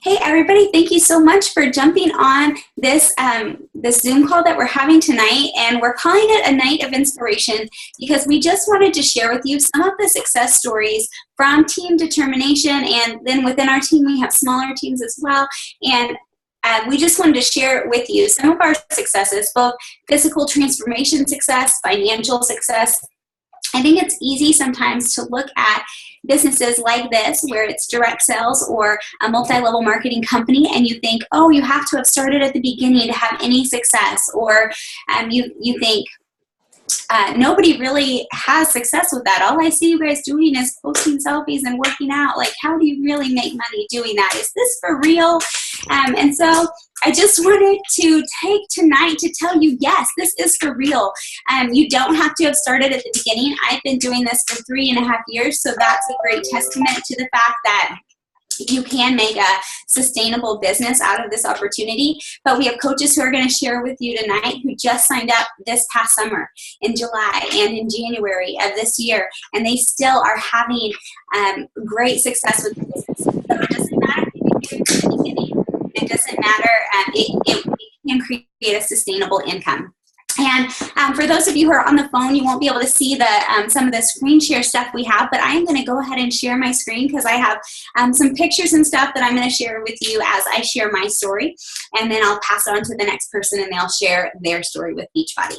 Hey everybody, thank you so much for jumping on this, this Zoom call that we're having tonight, and we're calling it a night of inspiration because we just wanted to share with you some of the success stories from Team Determination, and then within our team we have smaller teams as well, and we just wanted to share with you some of our successes, both physical transformation success, financial success. I think it's easy sometimes to look at businesses like this where it's direct sales or a multi-level marketing company and you think, oh, you have to have started at the beginning to have any success, or you think nobody really has success with that. All I see you guys doing is posting selfies and working out. Like, how do you really make money doing that? Is this for real? And so I just wanted to take tonight to tell you, yes, this is for real. You don't have to have started at the beginning. I've been doing this for 3.5 years, so that's a great testament to the fact that you can make a sustainable business out of this opportunity. But we have coaches who are going to share with you tonight who just signed up this past summer in July and in January of this year, and they still are having great success with the business. So it doesn't matter if you do it at the beginning. It doesn't matter. It can create a sustainable income. And for those of you who are on the phone, you won't be able to see the some of the screen share stuff we have, but I'm going to go ahead and share my screen because I have some pictures and stuff that I'm going to share with you as I share my story, and then I'll pass it on to the next person and they'll share their story with Beachbody.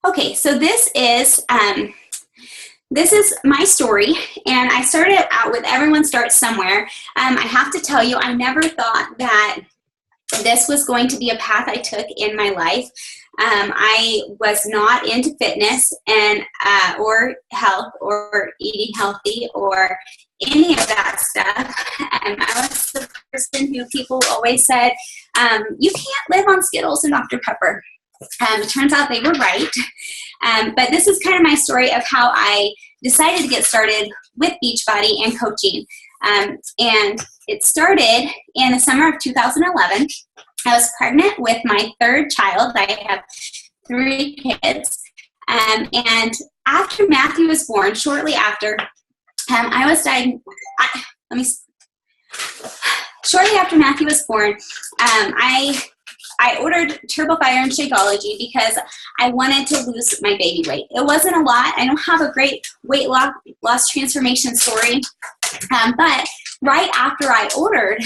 Okay, so this is my story, and I started out with everyone starts somewhere. I have to tell you, I never thought that this was going to be a path I took in my life. I was not into fitness and or health or eating healthy or any of that stuff. I was the person who people always said, you can't live on Skittles and Dr. Pepper. It turns out they were right. But this is kind of my story of how I decided to get started with Beachbody and coaching. And it started in the summer of 2011. I was pregnant with my third child. I have 3 kids. And after Matthew was born, shortly after, I was diagnosed. Shortly after Matthew was born, I ordered TurboFire and Shakeology because I wanted to lose my baby weight. It wasn't a lot. I don't have a great weight loss transformation story, but right after I ordered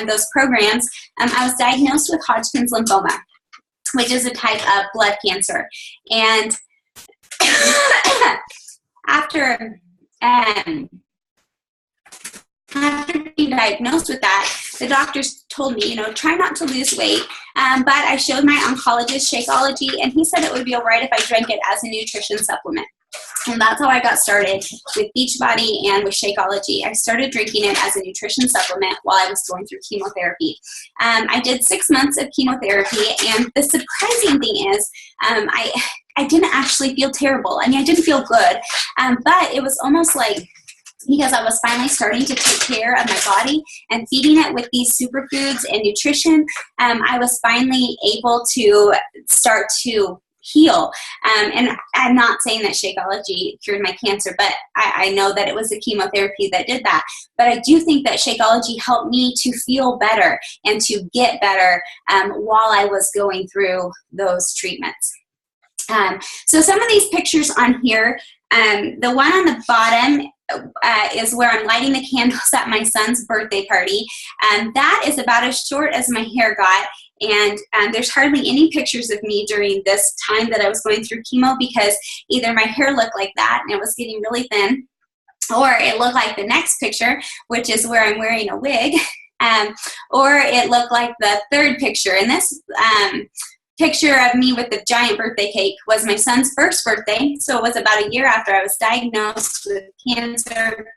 those programs, I was diagnosed with Hodgkin's lymphoma, which is a type of blood cancer. And after being diagnosed with that, the doctors told me, try not to lose weight. But I showed my oncologist Shakeology, and he said it would be all right if I drank it as a nutrition supplement. And that's how I got started with Beachbody and with Shakeology. I started drinking it as a nutrition supplement while I was going through chemotherapy. I did 6 months of chemotherapy, and the surprising thing is I didn't actually feel terrible. I mean, I didn't feel good, but it was almost like, because I was finally starting to take care of my body and feeding it with these superfoods and nutrition, I was finally able to start to heal. And I'm not saying that Shakeology cured my cancer, but I know that it was the chemotherapy that did that. But I do think that Shakeology helped me to feel better and to get better while I was going through those treatments. So some of these pictures on here, the one on the bottom is where I'm lighting the candles at my son's birthday party. That is about as short as my hair got, and there's hardly any pictures of me during this time that I was going through chemo, because either my hair looked like that and it was getting really thin, or it looked like the next picture, which is where I'm wearing a wig, or it looked like the third picture. And this picture of me with the giant birthday cake was my son's first birthday, so it was about a year after I was diagnosed with cancer.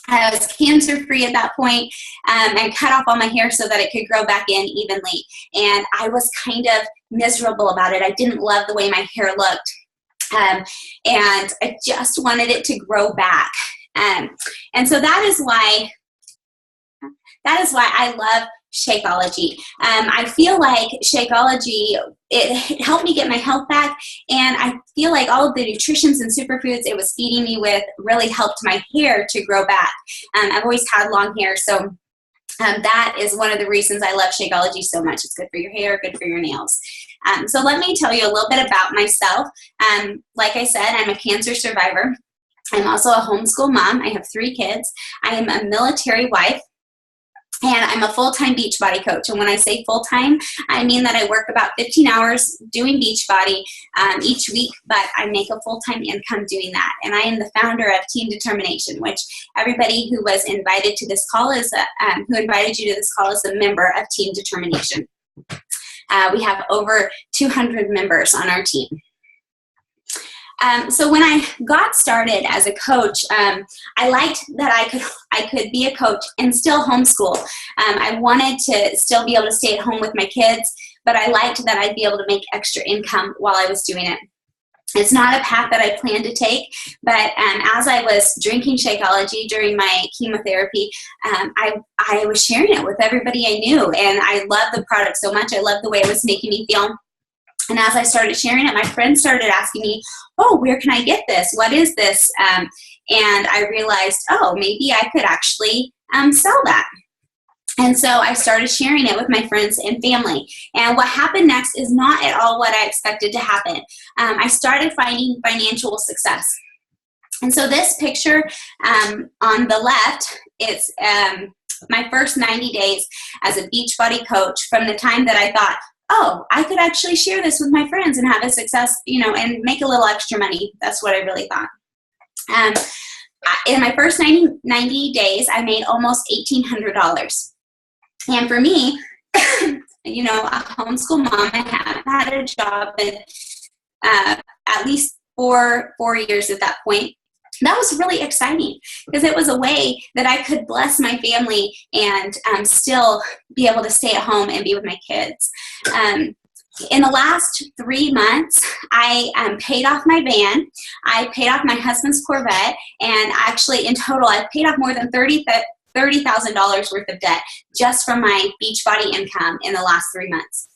I was cancer-free at that point, and cut off all my hair so that it could grow back in evenly. And I was kind of miserable about it. I didn't love the way my hair looked, and I just wanted it to grow back. And so that is why I love Shakeology. I feel like Shakeology, it helped me get my health back, and I feel like all of the nutritions and superfoods it was feeding me with really helped my hair to grow back. I've always had long hair, so that is one of the reasons I love Shakeology so much. It's good for your hair, good for your nails. So let me tell you a little bit about myself. Like I said, I'm a cancer survivor. I'm also a homeschool mom. I have 3 kids. I am a military wife. And I'm a full-time Beachbody coach. And when I say full-time, I mean that I work about 15 hours doing Beachbody each week, but I make a full-time income doing that. And I am the founder of Team Determination, which everybody who was invited to this call is, who invited you to this call is a member of Team Determination. We have over 200 members on our team. So when I got started as a coach, I liked that I could be a coach and still homeschool. I wanted to still be able to stay at home with my kids, but I liked that I'd be able to make extra income while I was doing it. It's not a path that I planned to take, but as I was drinking Shakeology during my chemotherapy, I was sharing it with everybody I knew, and I loved the product so much. I loved the way it was making me feel. And as I started sharing it, my friends started asking me, oh, where can I get this? What is this? And I realized, oh, maybe I could actually sell that. And so I started sharing it with my friends and family. And what happened next is not at all what I expected to happen. I started finding financial success. And so this picture on the left, it's my first 90 days as a Beachbody coach, from the time that I thought, oh, I could actually share this with my friends and have a success, you know, and make a little extra money. That's what I really thought. In my first 90 days, I made almost $1,800. And for me, you know, a homeschool mom, I hadn't had a job in at least four years at that point. That was really exciting because it was a way that I could bless my family and still be able to stay at home and be with my kids. In the last 3 months, I paid off my van, I paid off my husband's Corvette, and actually in total I've paid off more than $30,000 worth of debt just from my Beachbody income in the last 3 months.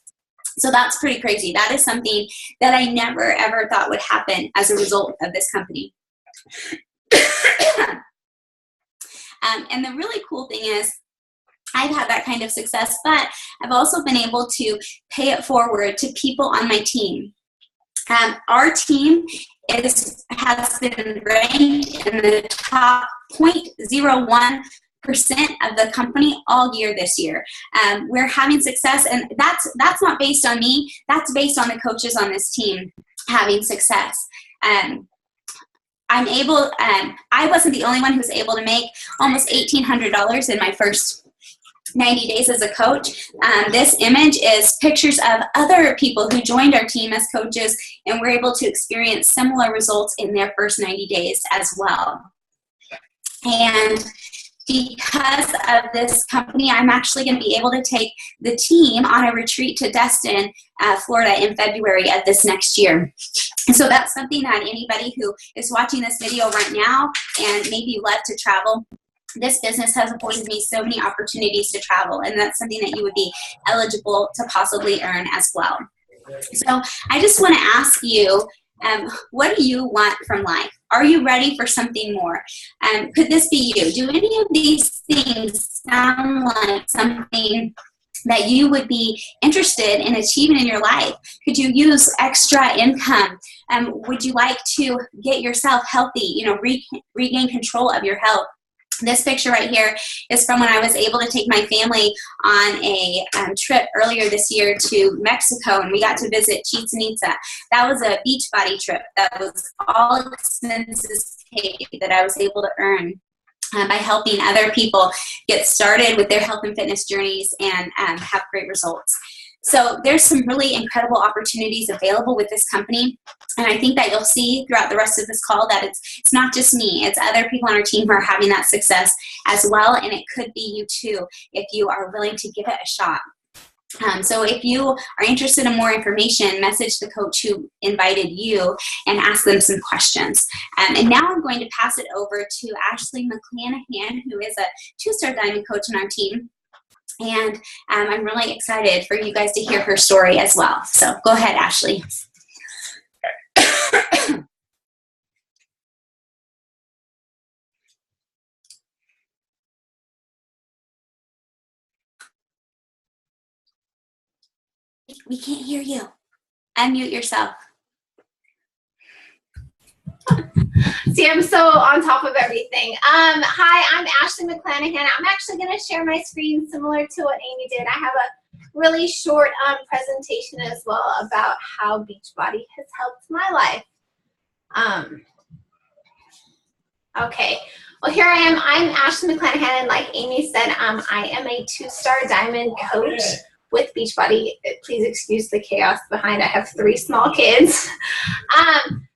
So that's pretty crazy. That is something that I never ever thought would happen as a result of this company. And the really cool thing is I've had that kind of success, but I've also been able to pay it forward to people on my team. Our team has been ranked in the top 0.01% of the company all year this year. We're having success, and that's not based on me. That's based on the coaches on this team having success. I wasn't the only one who was able to make almost $1,800 in my first 90 days as a coach. This image is pictures of other people who joined our team as coaches and were able to experience similar results in their first 90 days as well. And because of this company, I'm actually going to be able to take the team on a retreat to Destin, Florida in February of this next year. And so that's something that anybody who is watching this video right now and maybe you love to travel, this business has afforded me so many opportunities to travel, and that's something that you would be eligible to possibly earn as well. So I just want to ask you, what do you want from life? Are you ready for something more? Could this be you? Do any of these things sound like something that you would be interested in achieving in your life? Could you use extra income? Would you like to get yourself healthy, regain control of your health? This picture right here is from when I was able to take my family on a trip earlier this year to Mexico, and we got to visit Chichen Itza. That was a Beachbody trip. That was all expenses paid that I was able to earn by helping other people get started with their health and fitness journeys and have great results. So there's some really incredible opportunities available with this company. And I think that you'll see throughout the rest of this call that it's not just me, it's other people on our team who are having that success as well. And it could be you too, if you are willing to give it a shot. So if you are interested in more information, message the coach who invited you and ask them some questions. And now I'm going to pass it over to Ashley McClanahan, who is a 2-star diamond coach on our team. And I'm really excited for you guys to hear her story as well. So go ahead, Ashley. We can't hear you. Unmute yourself. See, I'm so on top of everything. Hi, I'm Ashley McClanahan. I'm actually going to share my screen similar to what Amy did. I have a really short presentation as well about how Beachbody has helped my life. Okay, well, here I am. I'm Ashley McClanahan, and like Amy said, I am a 2-star diamond coach with Beachbody. Please excuse the chaos behind. I have 3 small kids.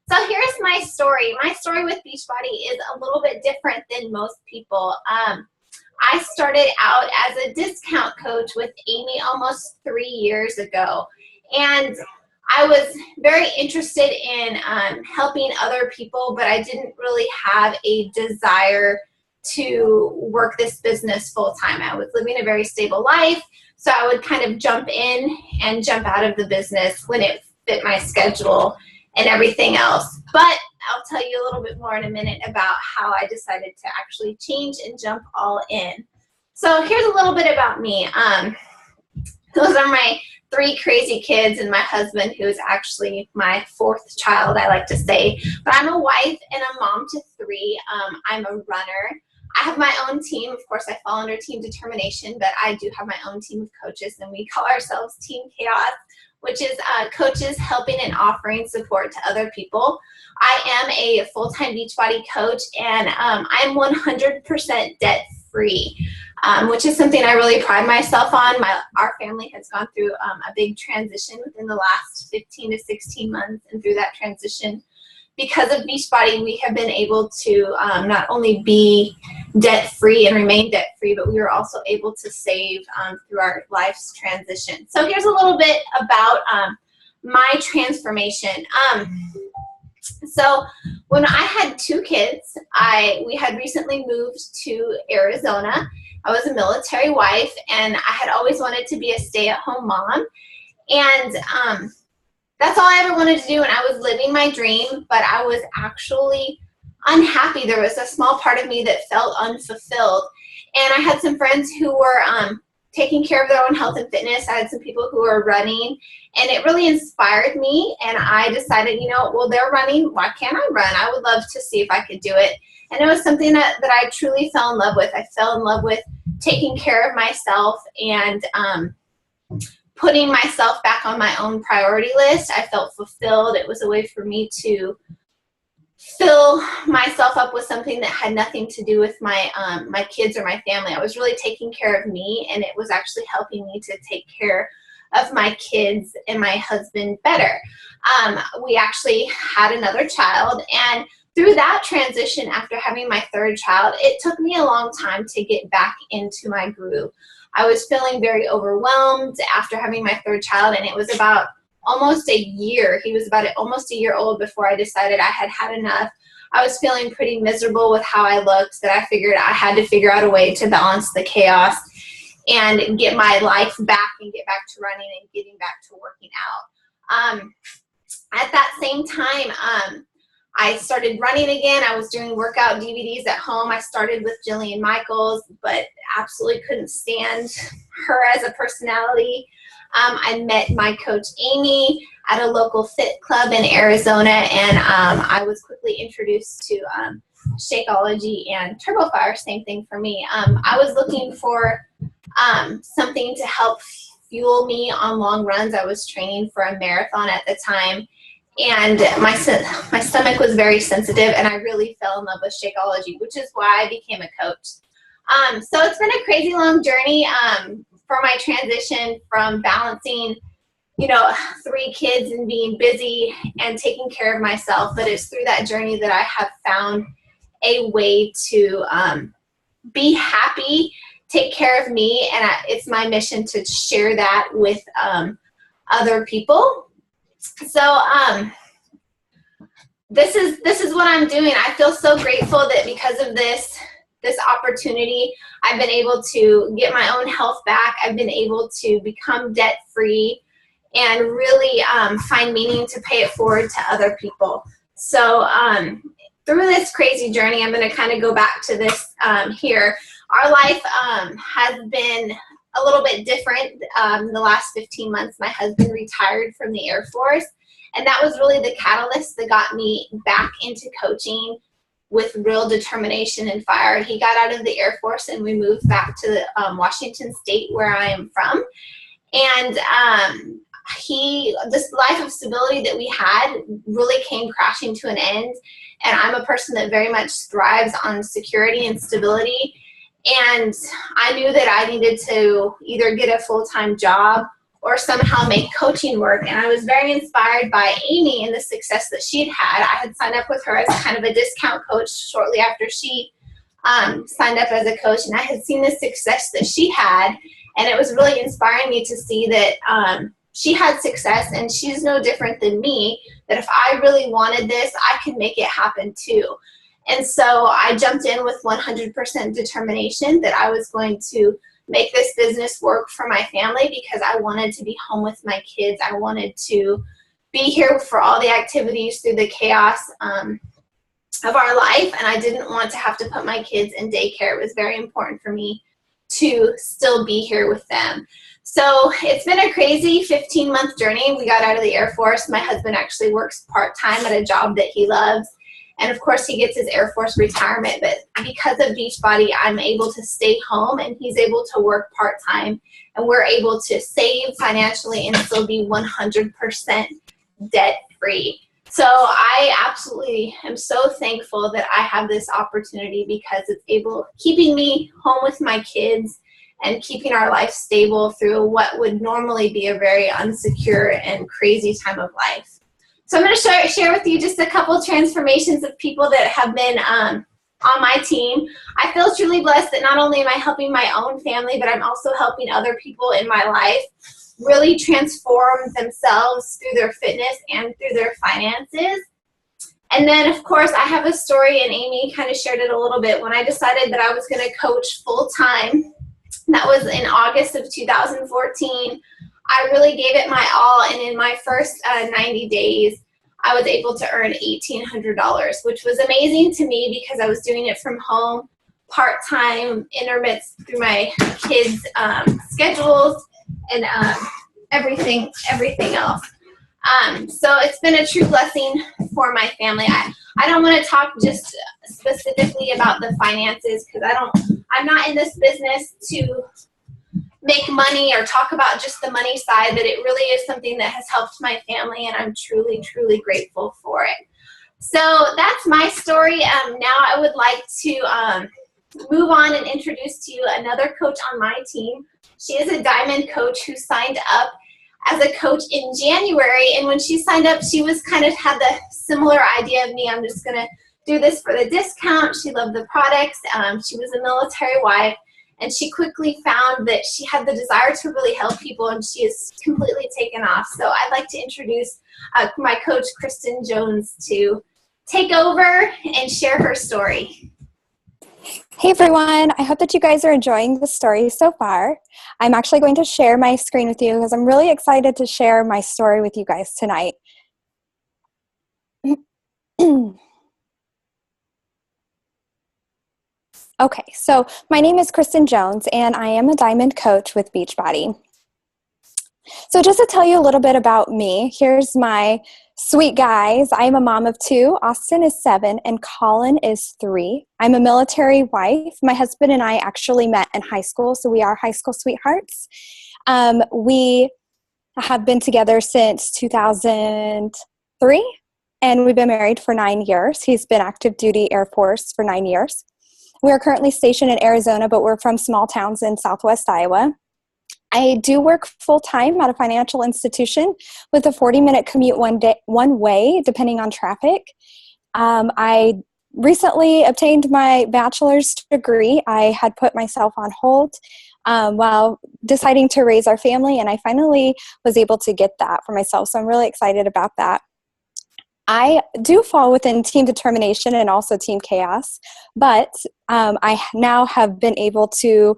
So here's my story. My story with Beachbody is a little bit different than most people. I started out as a discount coach with Amy almost 3 years ago. And I was very interested in helping other people, but I didn't really have a desire to work this business full time. I was living a very stable life, so I would kind of jump in and jump out of the business when it fit my schedule and everything else. But I'll tell you a little bit more in a minute about how I decided to actually change and jump all in. So here's a little bit about me. Those are my 3 crazy kids and my husband, who is actually my 4th child, I like to say. But I'm a wife and a mom to 3. I'm a runner. I have my own team. Of course, I fall under Team Determination, but I do have my own team of coaches, and we call ourselves Team Chaos, which is coaches helping and offering support to other people. I am a full-time Beachbody coach, and I'm 100% debt-free, which is something I really pride myself on. Our family has gone through a big transition within the last 15 to 16 months, and through that transition, because of Beachbody, we have been able to not only be debt-free and remain debt-free, but we were also able to save through our life's transition. So here's a little bit about my transformation. So when I had 2 kids, we had recently moved to Arizona. I was a military wife, and I had always wanted to be a stay-at-home mom. And that's all I ever wanted to do, and I was living my dream, but I was actually unhappy. There was a small part of me that felt unfulfilled. And I had some friends who were taking care of their own health and fitness. I had some people who were running, and it really inspired me. And I decided, well, they're running. Why can't I run? I would love to see if I could do it. And it was something that I truly fell in love with. I fell in love with taking care of myself and putting myself back on my own priority list. I felt fulfilled. It was a way for me to fill myself up with something that had nothing to do with my my kids or my family. I was really taking care of me, and it was actually helping me to take care of my kids and my husband better. We actually had another child, and through that transition, after having my 3rd child, it took me a long time to get back into my groove. I was feeling very overwhelmed after having my 3rd child, and it was about almost a year. He was about almost a year old before I decided I had had enough. I was feeling pretty miserable with how I looked, that I figured I had to figure out a way to balance the chaos and get my life back and get back to running and getting back to working out. At that same time, I started running again. I was doing workout DVDs at home. I started with Jillian Michaels, but absolutely couldn't stand her as a personality. I met my coach Amy at a local fit club in Arizona, and I was quickly introduced to Shakeology and TurboFire. Same thing for me. I was looking for something to help fuel me on long runs. I was training for a marathon at the time, and my stomach was very sensitive, and I really fell in love with Shakeology, which is why I became a coach. So it's been a crazy long journey for my transition from balancing, 3 kids and being busy and taking care of myself. But it's through that journey that I have found a way to be happy, take care of me, and it's my mission to share that with other people. So this is what I'm doing. I feel so grateful that because of this this opportunity. I've been able to get my own health back. I've been able to become debt-free and really find meaning to pay it forward to other people. So through this crazy journey, I'm going to kind of go back to this here. Our life has been a little bit different the last 15 months. My husband retired from the Air Force, and that was really the catalyst that got me back into coaching with real determination and fire. He got out of the Air Force and we moved back to Washington State, where I am from. And this life of stability that we had really came crashing to an end. And I'm a person that very much thrives on security and stability. And I knew that I needed to either get a full-time job or somehow make coaching work. And I was very inspired by Amy and the success that she'd had. I had signed up with her as kind of a discount coach shortly after she signed up as a coach. And I had seen the success that she had. And it was really inspiring me to see that she had success, and she's no different than me, that if I really wanted this, I could make it happen too. And so I jumped in with 100% determination that I was going to make this business work for my family, because I wanted to be home with my kids. I wanted to be here for all the activities through the chaos of our life, and I didn't want to have to put my kids in daycare. It was very important for me to still be here with them. So it's been a crazy 15-month journey. We got out of the Air Force. My husband actually works part-time at a job that he loves. And of course he gets his Air Force retirement, but because of Beachbody, I'm able to stay home and he's able to work part-time, and we're able to save financially and still be 100% debt-free. So I absolutely am so thankful that I have this opportunity, because it's keeping me home with my kids and keeping our life stable through what would normally be a very unsecure and crazy time of life. So I'm going to share with you just a couple transformations of people that have been on my team. I feel truly blessed that not only am I helping my own family, but I'm also helping other people in my life really transform themselves through their fitness and through their finances. And then, of course, I have a story, and Amy kind of shared it a little bit. When I decided that I was going to coach full-time, that was in August of 2014, I really gave it my all, and in my first 90 days, I was able to earn $1,800, which was amazing to me because I was doing it from home, part-time, intermittent through my kids' schedules, and everything else. So it's been a true blessing for my family. I don't want to talk just specifically about the finances, because I'm not in this business to make money or talk about just the money side, but it really is something that has helped my family, and I'm truly, truly grateful for it. So that's my story. Now I would like to move on and introduce to you another coach on my team. She is a diamond coach who signed up as a coach in January, and when she signed up, she was kind of had the similar idea of me. I'm just going to do this for the discount. She loved the products. She was a military wife, and she quickly found that she had the desire to really help people, and she is completely taken off. So I'd like to introduce my coach, Kristen Jones, to take over and share her story. Hey everyone, I hope that you guys are enjoying the story so far. I'm actually going to share my screen with you because I'm really excited to share my story with you guys tonight. Okay, so my name is Kristen Jones, and I am a diamond coach with Beachbody. So just to tell you a little bit about me, here's my sweet guys. I'm a mom of two. Austin is 7 and Colin is 3. I'm a military wife. My husband and I actually met in high school, so we are high school sweethearts. We have been together since 2003, and we've been married for 9 years. He's been active duty Air Force for 9 years. We are currently stationed in Arizona, but we're from small towns in Southwest Iowa. I do work full-time at a financial institution with a 40-minute commute one way, depending on traffic. I recently obtained my bachelor's degree. I had put myself on hold while deciding to raise our family, and I finally was able to get that for myself, so I'm really excited about that. I do fall within Team Determination and also Team Chaos, but I now have been able to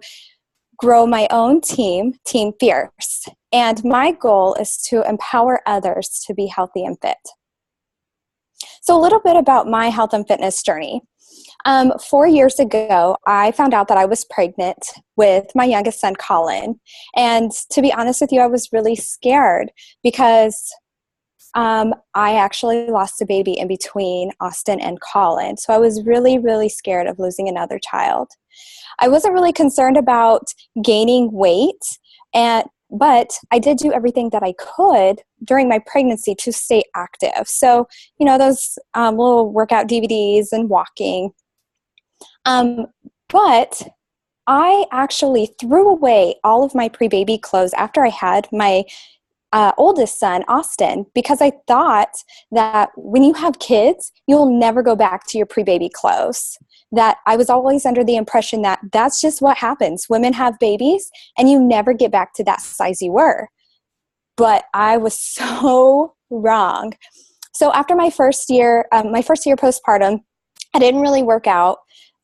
grow my own team, Team Fierce. And my goal is to empower others to be healthy and fit. So a little bit about my health and fitness journey. 4 years ago, I found out that I was pregnant with my youngest son, Colin. And to be honest with you, I was really scared because I actually lost a baby in between Austin and Colin. So I was really, really scared of losing another child. I wasn't really concerned about gaining weight, but I did do everything that I could during my pregnancy to stay active. So, those little workout DVDs and walking. But I actually threw away all of my pre-baby clothes after I had my oldest son, Austin, because I thought that when you have kids, you'll never go back to your pre-baby clothes. That I was always under the impression that that's just what happens. Women have babies and you never get back to that size you were. But I was so wrong. So after my first year postpartum, I didn't really work out.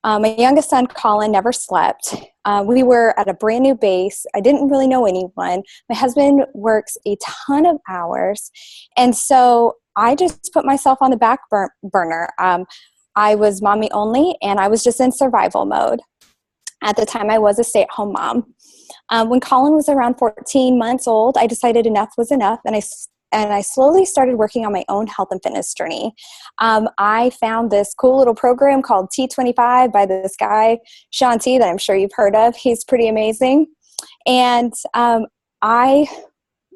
My youngest son, Colin, never slept. We were at a brand new base. I didn't really know anyone. My husband works a ton of hours. And so I just put myself on the back burner. I was mommy only, and I was just in survival mode. At the time, I was a stay-at-home mom. When Colin was around 14 months old, I decided enough was enough, and I slowly started working on my own health and fitness journey. I found this cool little program called T25 by this guy, Shaun T, that I'm sure you've heard of. He's pretty amazing. And I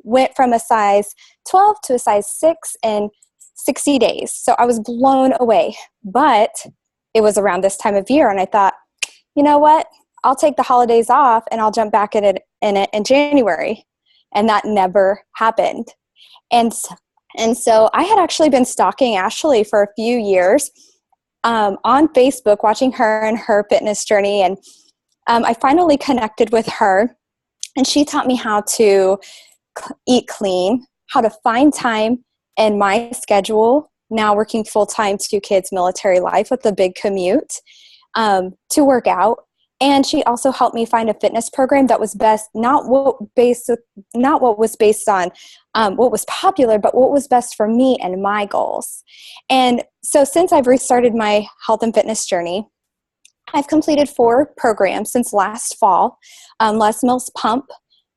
went from a size 12 to a size 6 in 60 days. So I was blown away. But it was around this time of year, and I thought, you know what? I'll take the holidays off, and I'll jump back in it in January. And that never happened. And so I had actually been stalking Ashley for a few years on Facebook, watching her and her fitness journey. And I finally connected with her, and she taught me how to eat clean, how to find time in my schedule, now working full-time, 2 kids, military life with a big commute, to work out. And she also helped me find a fitness program that was best, not what was based on what was popular, but what was best for me and my goals. And so since I've restarted my health and fitness journey, I've completed 4 programs since last fall: Les Mills Pump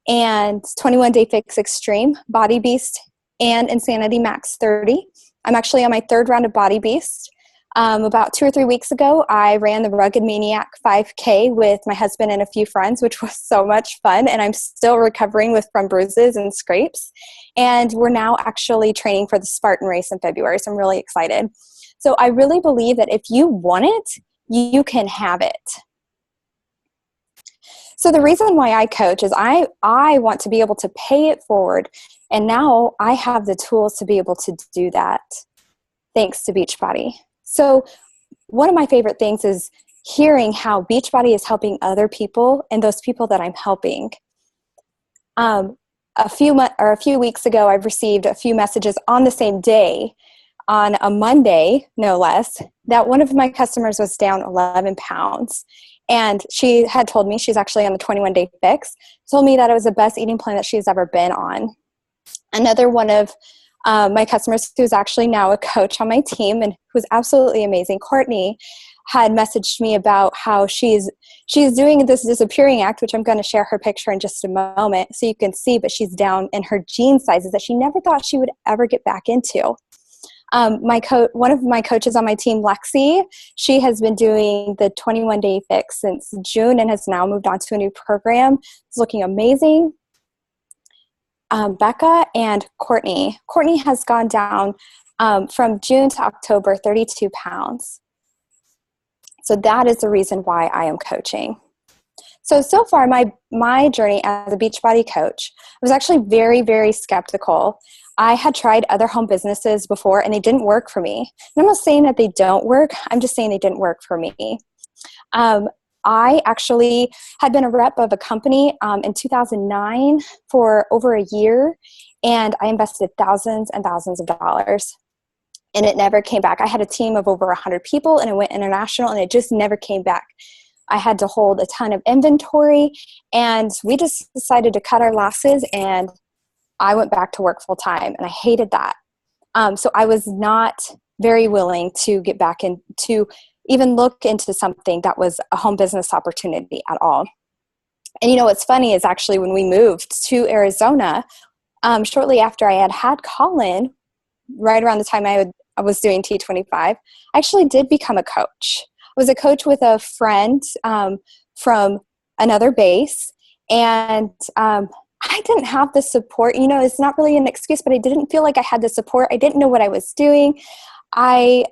and 21 Day Fix Extreme, Body Beast, and Insanity Max 30. I'm actually on my 3rd round of Body Beast. About 2 or 3 weeks ago, I ran the Rugged Maniac 5K with my husband and a few friends, which was so much fun, and I'm still recovering from bruises and scrapes. And we're now actually training for the Spartan race in February, so I'm really excited. So I really believe that if you want it, you can have it. So the reason why I coach is I want to be able to pay it forward, and now I have the tools to be able to do that, thanks to Beachbody. So one of my favorite things is hearing how Beachbody is helping other people and those people that I'm helping. A few weeks ago, I've received a few messages on the same day, on a Monday, no less, that one of my customers was down 11 pounds. And she had told me, she's actually on the 21 Day Fix, told me that it was the best eating plan that she's ever been on. Another one of my customers, who's actually now a coach on my team and who's absolutely amazing, Courtney, had messaged me about how she's doing this disappearing act, which I'm going to share her picture in just a moment so you can see, but she's down in her jean sizes that she never thought she would ever get back into. One of my coaches on my team, Lexi, she has been doing the 21 Day Fix since June and has now moved on to a new program. It's looking amazing. Becca and Courtney. Courtney has gone down from June to October 32 pounds. So that is the reason why I am coaching. So far, my journey as a Beachbody coach, I was actually very, very skeptical. I had tried other home businesses before, and they didn't work for me. And I'm not saying that they don't work. I'm just saying they didn't work for me. I actually had been a rep of a company in 2009 for over a year, and I invested thousands and thousands of dollars. and it never came back. I had a team of over 100 people, and it went international, and it just never came back. I had to hold a ton of inventory, and we just decided to cut our losses, and I went back to work full time, and I hated that. So I was not very willing to get back into even look into something that was a home business opportunity at all. And what's funny is actually when we moved to Arizona, shortly after I had Colin, right around the time I was doing T25, I actually did become a coach. I was a coach with a friend from another base, and I didn't have the support. It's not really an excuse, but I didn't feel like I had the support. I didn't know what I was doing. I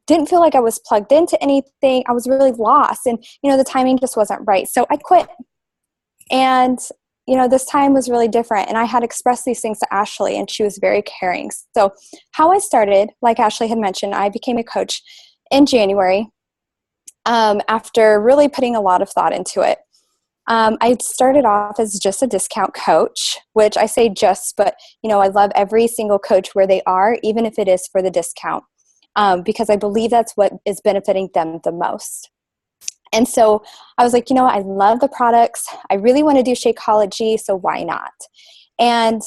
didn't feel like I was plugged into anything. I was really lost, and the timing just wasn't right. So I quit. And this time was really different, and I had expressed these things to Ashley, and she was very caring. So how I started, like Ashley had mentioned, I became a coach in January after really putting a lot of thought into it. I started off as just a discount coach, which I say just, but I love every single coach where they are, even if it is for the discount, because I believe that's what is benefiting them the most. And so I was like, I love the products. I really want to do Shakeology, so why not? And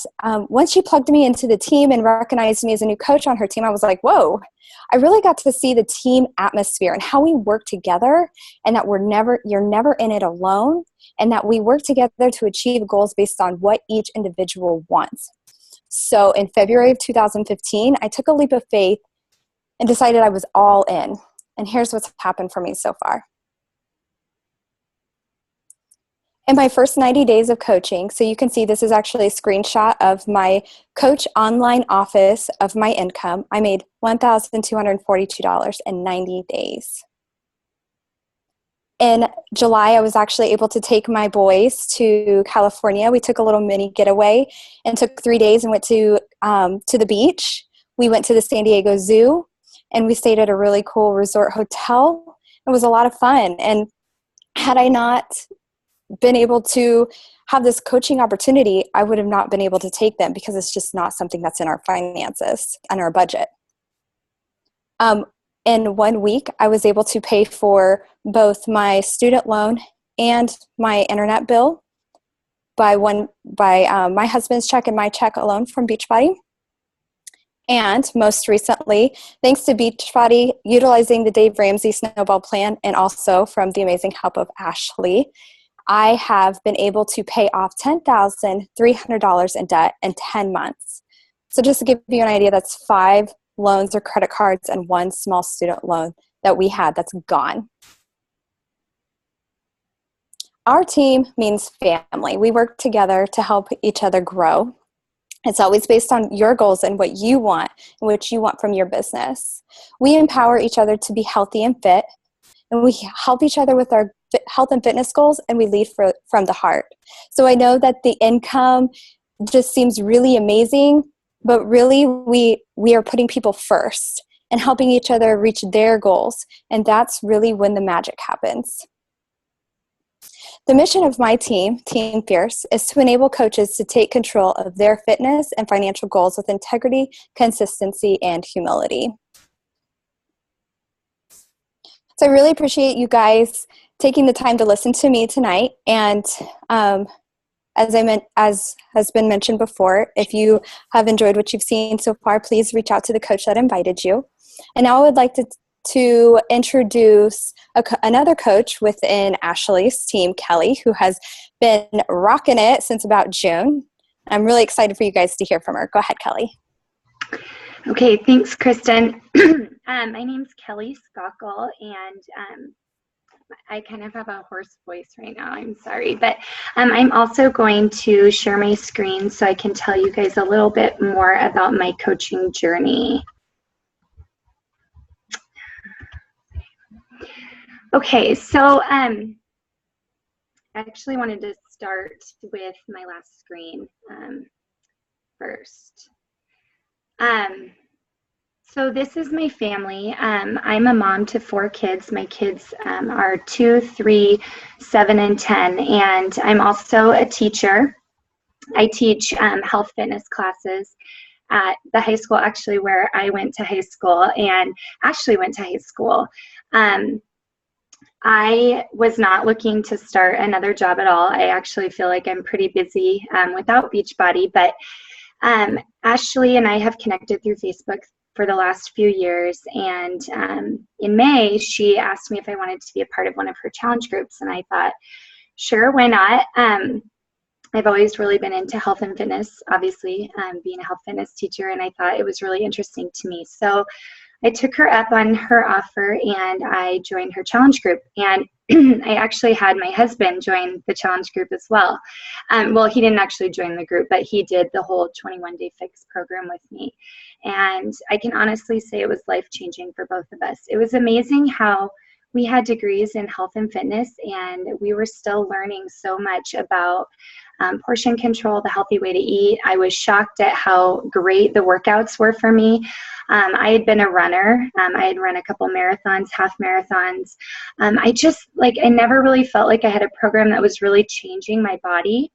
once she plugged me into the team and recognized me as a new coach on her team, I was like, whoa, I really got to see the team atmosphere and how we work together, and that you're never in it alone, and that we work together to achieve goals based on what each individual wants. So in February of 2015, I took a leap of faith and decided I was all in. And here's what's happened for me so far. In my first 90 days of coaching, so you can see this is actually a screenshot of my coach online office of my income. I made $1,242 in 90 days. In July, I was actually able to take my boys to California. We took a little mini getaway and took 3 days and went to the beach. We went to the San Diego Zoo, and we stayed at a really cool resort hotel. It was a lot of fun. And had I not been able to have this coaching opportunity, I would have not been able to take them, because it's just not something that's in our finances and our budget. In 1 week, I was able to pay for both my student loan and my internet bill by my husband's check and my check alone from Beachbody. And most recently, thanks to Beachbody utilizing the Dave Ramsey Snowball Plan, and also from the amazing help of Ashley, I have been able to pay off $10,300 in debt in 10 months. So just to give you an idea, that's 5 loans or credit cards and 1 small student loan that we had that's gone. Our team means family. We work together to help each other grow. It's always based on your goals and what you want and what you want from your business. We empower each other to be healthy and fit, and we help each other with our health and fitness goals, and we lead from the heart. So I know that the income just seems really amazing, but really we are putting people first and helping each other reach their goals, and that's really when the magic happens. The mission of my team, Team Fierce, is to enable coaches to take control of their fitness and financial goals with integrity, consistency, and humility. So I really appreciate you guys taking the time to listen to me tonight. And as has been mentioned before, if you have enjoyed what you've seen so far, please reach out to the coach that invited you. And now I would like to introduce another coach within Ashley's team, Kelly, who has been rocking it since about June. I'm really excited for you guys to hear from her. Go ahead, Kelly. Okay, thanks, Kristen. My name's Kelly Skockle, and I kind of have a hoarse voice right now. I'm sorry, but I'm also going to share my screen so I can tell you guys a little bit more about my coaching journey. Okay, so I actually wanted to start with my last screen first. So this is my family. I'm a mom to 4 kids. My kids are 2, 3, 7, and 10, and I'm also a teacher. I teach health fitness classes at the high school actually where I went to high school and Ashley went to high school. I was not looking to start another job at all. I actually feel like I'm pretty busy without Beachbody, but Ashley and I have connected through Facebook for the last few years, and in May, she asked me if I wanted to be a part of one of her challenge groups, and I thought, sure, why not? I've always really been into health and fitness, obviously, being a health fitness teacher, and I thought it was really interesting to me. So I took her up on her offer and I joined her challenge group. And I actually had my husband join the challenge group as well. Well, he didn't actually join the group, but he did the whole 21-day fix program with me. And I can honestly say it was life-changing for both of us. It was amazing how we had degrees in health and fitness, and we were still learning so much about portion control, the healthy way to eat. I was shocked at how great the workouts were for me. I had been a runner. I had run a couple marathons, half marathons. I never really felt like I had a program that was really changing my body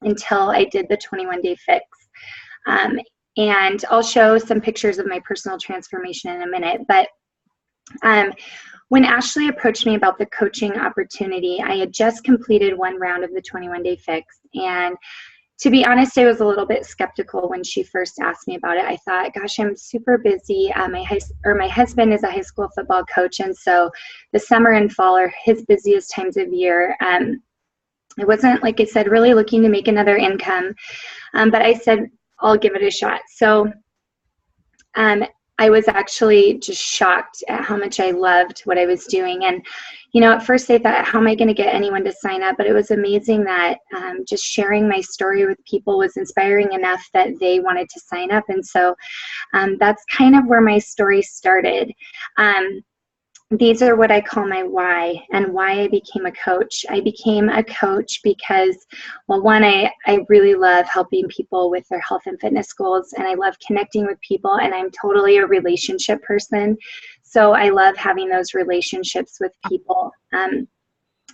until I did the 21-day fix. And I'll show some pictures of my personal transformation in a minute, but when Ashley approached me about the coaching opportunity, I had just completed one round of the 21-day fix. And to be honest, I was a little bit skeptical when she first asked me about it. I thought, gosh, I'm super busy. My husband is a high school football coach, and so the summer and fall are his busiest times of year. I wasn't, like I said, really looking to make another income, but I said, I'll give it a shot. So I was actually just shocked at how much I loved what I was doing. And, at first I thought, how am I going to get anyone to sign up? But it was amazing that just sharing my story with people was inspiring enough that they wanted to sign up. And so that's kind of where my story started. These are what I call my why and why I became a coach. I became a coach because, well, one, I really love helping people with their health and fitness goals, and I love connecting with people, and I'm totally a relationship person. So I love having those relationships with people.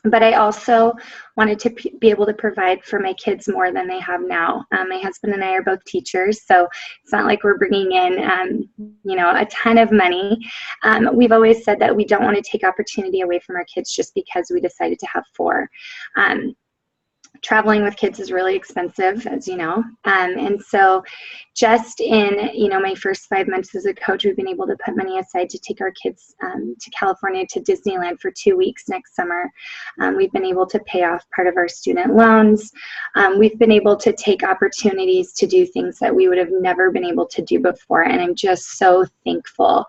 But I also wanted to be able to provide for my kids more than they have now. My husband and I are both teachers, so it's not like we're bringing in, a ton of money. We've always said that we don't want to take opportunity away from our kids just because we decided to have 4. Traveling with kids is really expensive, as you know. And so just in, my first 5 months as a coach, we've been able to put money aside to take our kids to California, to Disneyland for 2 weeks next summer. We've been able to pay off part of our student loans. We've been able to take opportunities to do things that we would have never been able to do before. And I'm just so thankful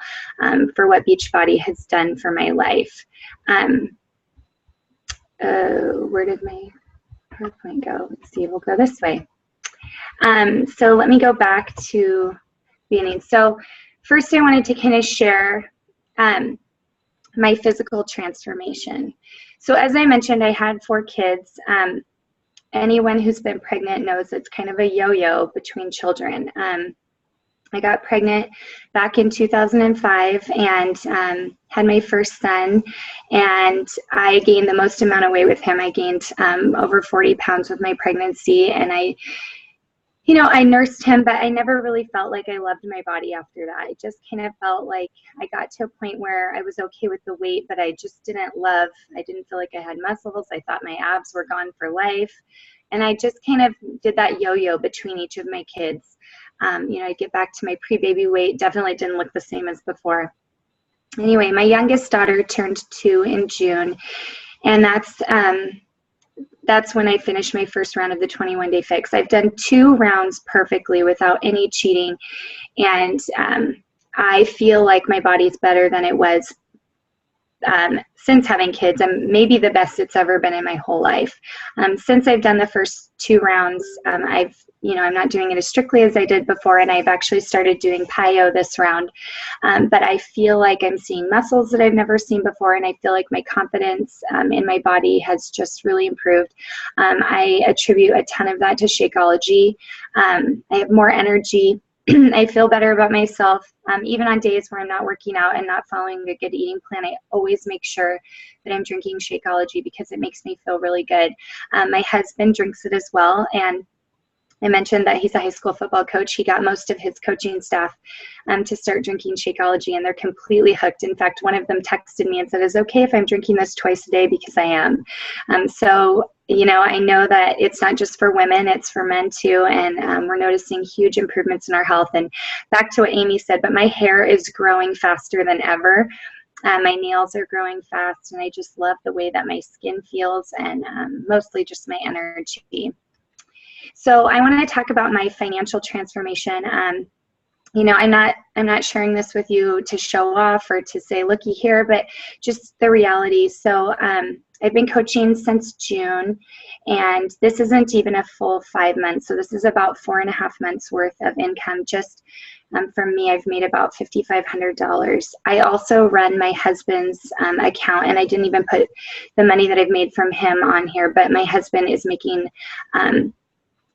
for what Beachbody has done for my life. Where did my PowerPoint go? Let's see, we'll go this way. So let me go back to beginning. So first I wanted to kind of share my physical transformation. So as I mentioned, I had 4 kids. Anyone who's been pregnant knows it's kind of a yo-yo between children. I got pregnant back in 2005 and had my first son, and I gained the most amount of weight with him. I gained over 40 pounds with my pregnancy, and I nursed him, but I never really felt like I loved my body after that. I just kind of felt like I got to a point where I was okay with the weight, but I just didn't feel like I had muscles. I thought my abs were gone for life. And I just kind of did that yo-yo between each of my kids. I'd get back to my pre-baby weight, definitely didn't look the same as before. Anyway, my youngest daughter turned 2 in June, and that's when I finished my first round of the 21-day fix. I've done 2 rounds perfectly without any cheating, and I feel like my body's better than it was since having kids, and maybe the best it's ever been in my whole life. Since I've done the first 2 rounds, I'm not doing it as strictly as I did before, and I've actually started doing PiYo this round. But I feel like I'm seeing muscles that I've never seen before, and I feel like my confidence in my body has just really improved. I attribute a ton of that to Shakeology. I have more energy. I feel better about myself. Even on days where I'm not working out and not following a good eating plan, I always make sure that I'm drinking Shakeology because it makes me feel really good. My husband drinks it as well, and I mentioned that he's a high school football coach. He got most of his coaching staff to start drinking Shakeology, and they're completely hooked. In fact, one of them texted me and said, "Is it okay if I'm drinking this twice a day?" Because I am. So, you know, I know that it's not just for women, it's for men too. And we're noticing huge improvements in our health. And back to what Amy said, but my hair is growing faster than ever. My nails are growing fast, and I just love the way that my skin feels, and mostly just my energy. So I want to talk about my financial transformation. You know, I'm not sharing this with you to show off or to say, looky here, but just the reality. So I've been coaching since June, and this isn't even a full 5 months. So this is about 4.5 months worth of income. Just for me, I've made about $5,500. I also run my husband's account, and I didn't even put the money that I've made from him on here, but my husband is making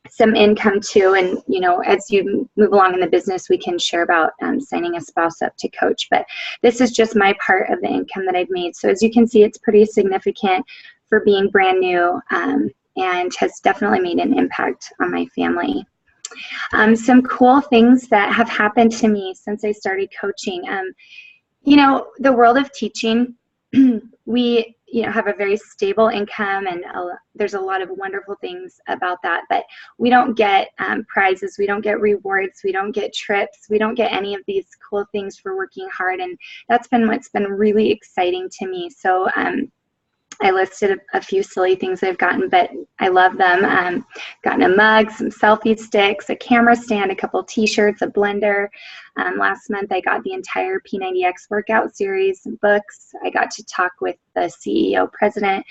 some income too. And, you know, as you move along in the business, we can share about signing a spouse up to coach. But this is just my part of the income that I've made. So as you can see, it's pretty significant for being brand new, and has definitely made an impact on my family. Some cool things that have happened to me since I started coaching. You know, the world of teaching, we, you know, have a very stable income, and there's a lot of wonderful things about that, but we don't get prizes, we don't get rewards, we don't get trips, we don't get any of these cool things for working hard, and that's been what's been really exciting to me. So I listed a few silly things I've gotten, but I love them. Gotten a mug, some selfie sticks, a camera stand, a couple t-shirts, a blender. Last month I got the entire P90X workout series, some books. I got to talk with the CEO president.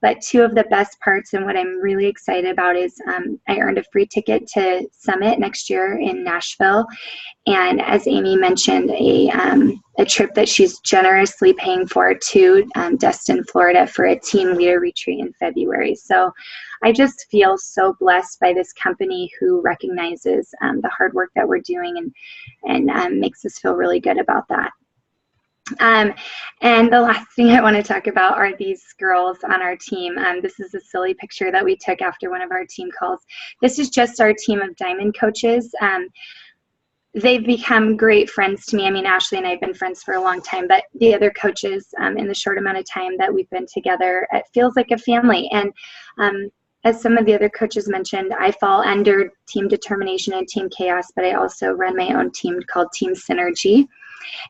But two of the best parts, and what I'm really excited about, is I earned a free ticket to Summit next year in Nashville. And as Amy mentioned, a trip that she's generously paying for to Destin, Florida, for a team leader retreat in February. So I just feel so blessed by this company who recognizes the hard work that we're doing, and makes us feel really good about that. And the last thing I want to talk about are these girls on our team. This is a silly picture that we took after one of our team calls. This is just our team of Diamond coaches. They've become great friends to me. I mean, Ashley and I have been friends for a long time, but the other coaches, in the short amount of time that we've been together, it feels like a family. And as some of the other coaches mentioned, I fall under Team Determination and Team Chaos, but I also run my own team called Team Synergy.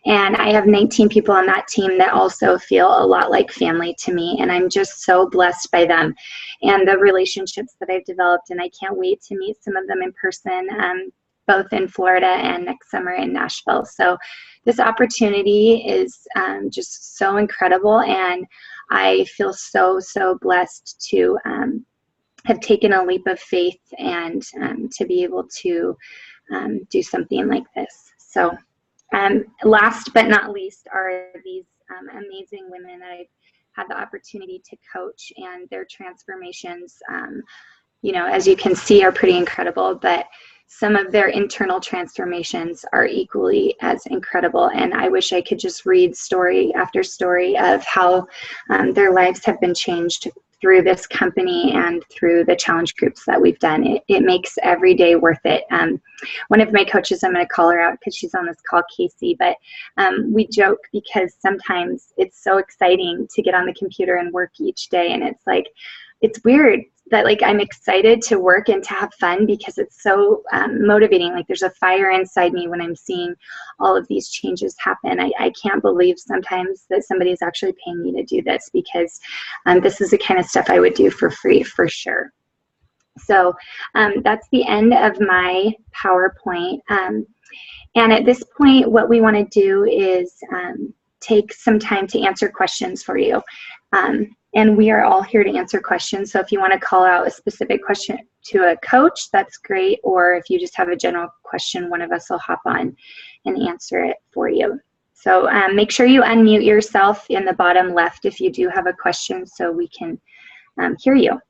And I have 19 people on that team that also feel a lot like family to me. And I'm just so blessed by them and the relationships that I've developed. And I can't wait to meet some of them in person, both in Florida and next summer in Nashville. So this opportunity is just so incredible. And I feel so, so blessed to have taken a leap of faith and to be able to do something like this. So last but not least are these amazing women that I've had the opportunity to coach, and their transformations, you know, as you can see, are pretty incredible, but some of their internal transformations are equally as incredible. And I wish I could just read story after story of how their lives have been changed through this company and through the challenge groups that we've done. It makes every day worth it. One of my coaches, I'm going to call her out because she's on this call, Casey, but we joke because sometimes it's so exciting to get on the computer and work each day. And it's like, it's weird that like I'm excited to work and to have fun because it's so motivating. Like there's a fire inside me when I'm seeing all of these changes happen. I can't believe sometimes that somebody's actually paying me to do this, because this is the kind of stuff I would do for free for sure. So that's the end of my PowerPoint. And at this point, what we want to do is take some time to answer questions for you. And we are all here to answer questions. So if you want to call out a specific question to a coach, that's great. Or if you just have a general question, one of us will hop on and answer it for you. So make sure you unmute yourself in the bottom left if you do have a question, so we can hear you.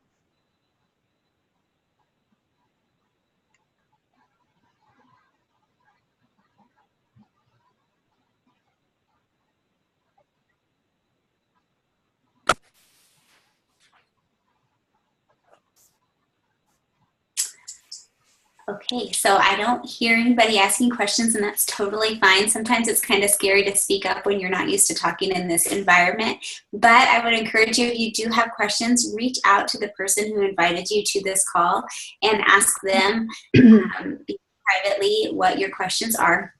Okay, so I don't hear anybody asking questions, and that's totally fine. Sometimes it's kind of scary to speak up when you're not used to talking in this environment, but I would encourage you, if you do have questions, reach out to the person who invited you to this call and ask them privately what your questions are.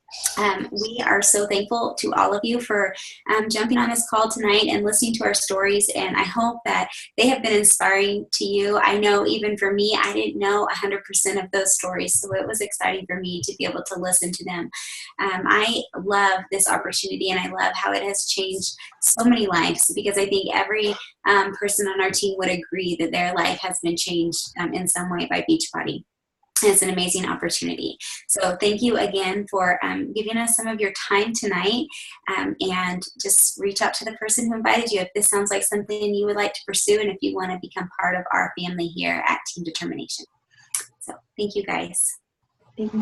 We are so thankful to all of you for jumping on this call tonight and listening to our stories, and I hope that they have been inspiring to you. I know even for me, I didn't know 100% of those stories, so it was exciting for me to be able to listen to them. I love this opportunity, and I love how it has changed so many lives, because I think every person on our team would agree that their life has been changed in some way by Beachbody. It's an amazing opportunity. So thank you again for giving us some of your time tonight, and just reach out to the person who invited you if this sounds like something you would like to pursue, and if you want to become part of our family here at Team Determination. So thank you guys. Thanks.